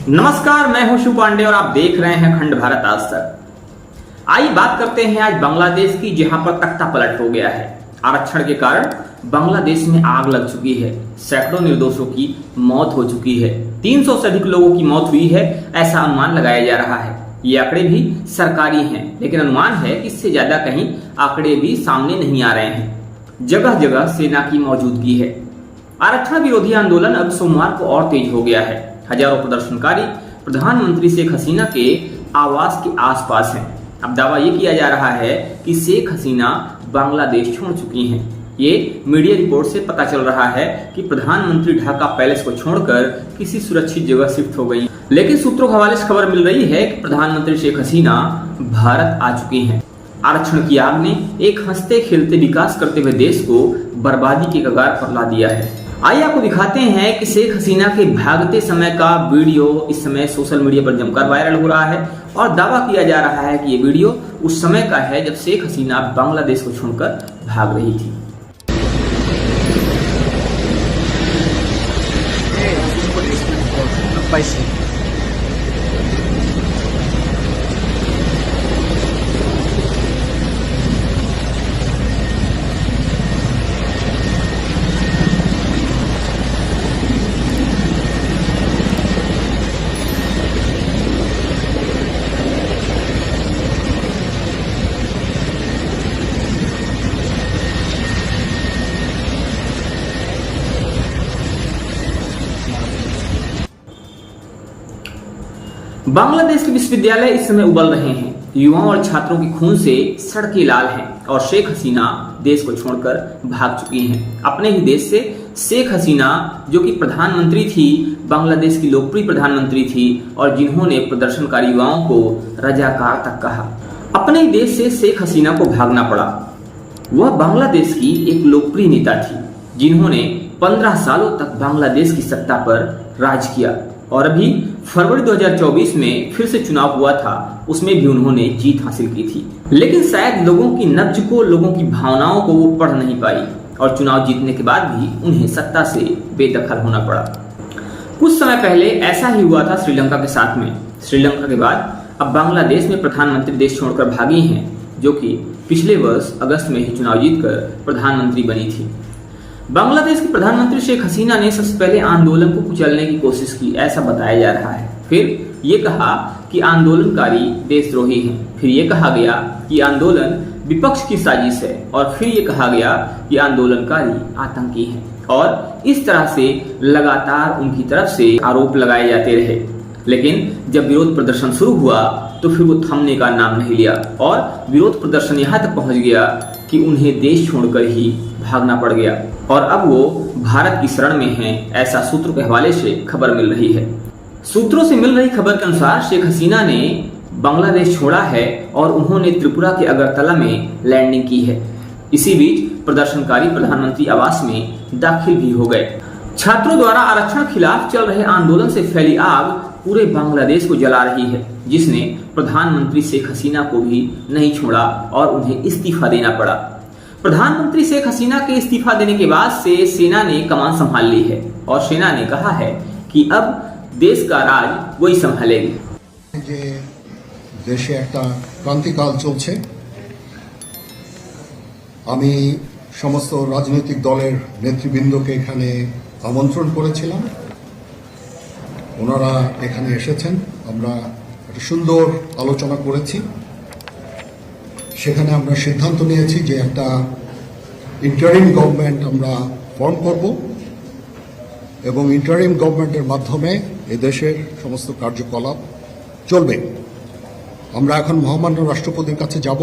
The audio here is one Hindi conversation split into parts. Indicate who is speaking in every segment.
Speaker 1: नमस्कार, मैं हूं शिव पांडे और आप देख रहे हैं खंड भारत आज तक। आइए बात करते हैं आज बांग्लादेश की, जहां पर तख्ता पलट हो गया है। आरक्षण के कारण बांग्लादेश में आग लग चुकी है, सैकड़ों निर्दोषों की मौत हो चुकी है, 300 से अधिक लोगों की मौत हुई है, ऐसा अनुमान लगाया जा रहा है। ये आंकड़े भी सरकारी हैं, लेकिन अनुमान है कि इससे ज्यादा कहीं आंकड़े भी सामने नहीं आ रहे हैं। जगह जगह सेना की मौजूदगी है। आरक्षण विरोधी आंदोलन अब सोमवार को और तेज हो गया है। हजारों प्रदर्शनकारी प्रधानमंत्री शेख हसीना के आवास के आसपास हैं। अब दावा ये किया जा रहा है कि शेख हसीना बांग्लादेश छोड़ चुकी हैं। ये मीडिया रिपोर्ट से पता चल रहा है कि प्रधानमंत्री ढाका पैलेस को छोड़कर किसी सुरक्षित जगह शिफ्ट हो गई, लेकिन सूत्रों के हवाले से खबर मिल रही है कि प्रधानमंत्री शेख हसीना भारत आ चुकी हैं। आरक्षण की आग ने एक हंसते खेलते विकास करते हुए देश को बर्बादी के कगार पर ला दिया है। आइए आपको दिखाते हैं कि शेख हसीना के भागते समय का वीडियो इस समय सोशल मीडिया पर जमकर वायरल हो रहा है और दावा किया जा रहा है कि ये वीडियो उस समय का है जब शेख हसीना बांग्लादेश को छोड़कर भाग रही थी। बांग्लादेश के विश्वविद्यालय इस समय उबल रहे हैं। युवाओं और छात्रों के खून से सड़कें लाल हैं और शेख हसीना देश को छोड़कर भाग चुकी हैं। अपने ही देश से शेख हसीना, जो कि प्रधानमंत्री थी, बांग्लादेश की लोकप्रिय प्रधानमंत्री थी और जिन्होंने प्रदर्शनकारी युवाओं को रजाकार तक कहा, अपने ही देश से शेख हसीना को भागना पड़ा। वह बांग्लादेश की एक लोकप्रिय नेता थी जिन्होंने 15 सालों तक बांग्लादेश की सत्ता पर राज किया और अभी फरवरी 2024 में फिर से चुनाव हुआ था, उसमें भी उन्होंने जीत हासिल की थी। लेकिन शायद लोगों की नब्ज को, लोगों की भावनाओं को वो पढ़ नहीं पाई और चुनाव जीतने के बाद भी उन्हें सत्ता से बेदखल होना पड़ा। कुछ समय पहले ऐसा ही हुआ था श्रीलंका के साथ में। श्रीलंका के बाद अब बांग्लादेश में प्रधानमंत्री देश छोड़कर भागी हैं, जो कि पिछले वर्ष अगस्त में ही चुनाव जीतकर प्रधानमंत्री बनी थी। बांग्लादेश की प्रधानमंत्री शेख हसीना ने सबसे पहले आंदोलन को कुचलने की कोशिश की, ऐसा बताया जा रहा है। फिर ये कहा कि आंदोलनकारी देशद्रोही हैं। फिर ये कहा गया कि आंदोलन विपक्ष की साजिश है और फिर ये कहा गया कि आंदोलनकारी आतंकी हैं और इस तरह से लगातार उनकी तरफ से आरोप लगाए जाते रहे। लेकिन जब विरोध प्रदर्शन शुरू हुआ तो फिर वो थमने का नाम नहीं लिया और विरोध प्रदर्शन यहाँ तक पहुंच गया कि उन्हें देश छोड़कर ही भागना पड़ गया और अब वो भारत की शरण में हैं, ऐसा सूत्रों के हवाले से खबर मिल रही है। सूत्रों से मिल रही खबर के अनुसार शेख हसीना ने बांग्लादेश छोड़ा है और उन्होंने त्रिपुरा के अगरतला में लैंडिंग की है। इसी बीच प्रदर्शनकारी प्रधानमंत्री आवास में दाखिल भी हो गए। छात्रों द्वारा आरक्षण खिलाफ चल रहे आंदोलन से फैली आग पूरे बांग्लादेश को जला रही है, जिसने प्रधानमंत्री शेख हसीना को भी नहीं छोड़ा और उन्हें इस्तीफा देना पड़ा। प्रधानमंत्री शेख हसीना के इस्तीफा देने के बाद से सेना ने कमान संभाल ली है और सेना ने कहा है कि अब देश का राज वही संभालेगी।
Speaker 2: যে দেশে একটা ক্রান্তিকাল চলছে, আমি সমস্ত রাজনৈতিক দলের নেতৃবৃন্দকে এখানে আমন্ত্রণ করেছিলাম। ওনারা এখানে এসেছেন, আমরা একটা সুন্দর আলোচনা করেছি। সেখানে আমরা সিদ্ধান্ত নিয়েছি যে একটা ইন্টারিম গভর্নমেন্ট আমরা ফর্ম করব এবং ইন্টারিম গভর্নমেন্টের মাধ্যমে এই দেশের সমস্ত কার্যকলাপ চলবে। আমরা এখন মহামান্য রাষ্ট্রপতির কাছে যাব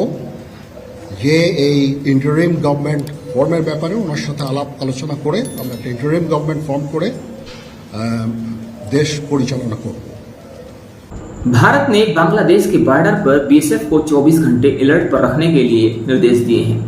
Speaker 2: যে এই ইন্টারিম গভর্নমেন্ট ফর্মের ব্যাপারে ওনার সাথে আলাপ আলোচনা করে আমরা একটা ইন্টারিম গভর্নমেন্ট ফর্ম করে देश परिचालना करो।
Speaker 1: भारत ने बांग्लादेश के बॉर्डर पर बीएसएफ को 24 घंटे अलर्ट पर रखने के लिए निर्देश दिए हैं।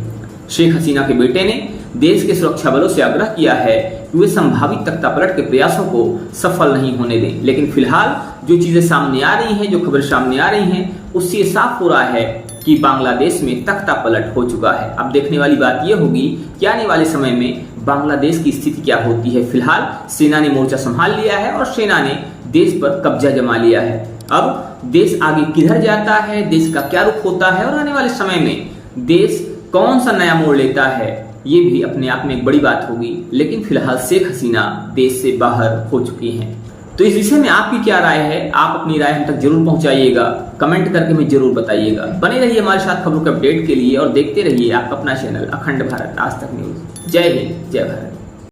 Speaker 1: शेख हसीना के बेटे ने देश के सुरक्षा बलों से आग्रह किया है कि वे संभावित तख्तापलट के प्रयासों को सफल नहीं होने दें। लेकिन फिलहाल जो चीजें सामने आ रही हैं, जो खबर सामने आ रही हैं, उससे साफ हो रहा है कि बांग्लादेश में तख्ता पलट हो चुका है। अब देखने वाली बात यह होगी कि आने वाले समय में बांग्लादेश की स्थिति क्या होती है। फिलहाल सेना ने मोर्चा संभाल लिया है और सेना ने देश पर कब्जा जमा लिया है। अब देश आगे किधर जाता है, देश का क्या रुख होता है और आने वाले समय में देश कौन सा नया मोड़ लेता है, ये भी अपने आप में एक बड़ी बात होगी। लेकिन फिलहाल शेख हसीना देश से बाहर हो चुकी हैं। तो इस विषय में आपकी क्या राय है, आप अपनी राय हम तक जरूर पहुंचाइएगा, कमेंट करके हमें जरूर बताइएगा। बने रहिए हमारे साथ खबरों के अपडेट के लिए और देखते रहिए आपका अपना चैनल अखंड भारत आज तक न्यूज। जय हिंद, जय भारत।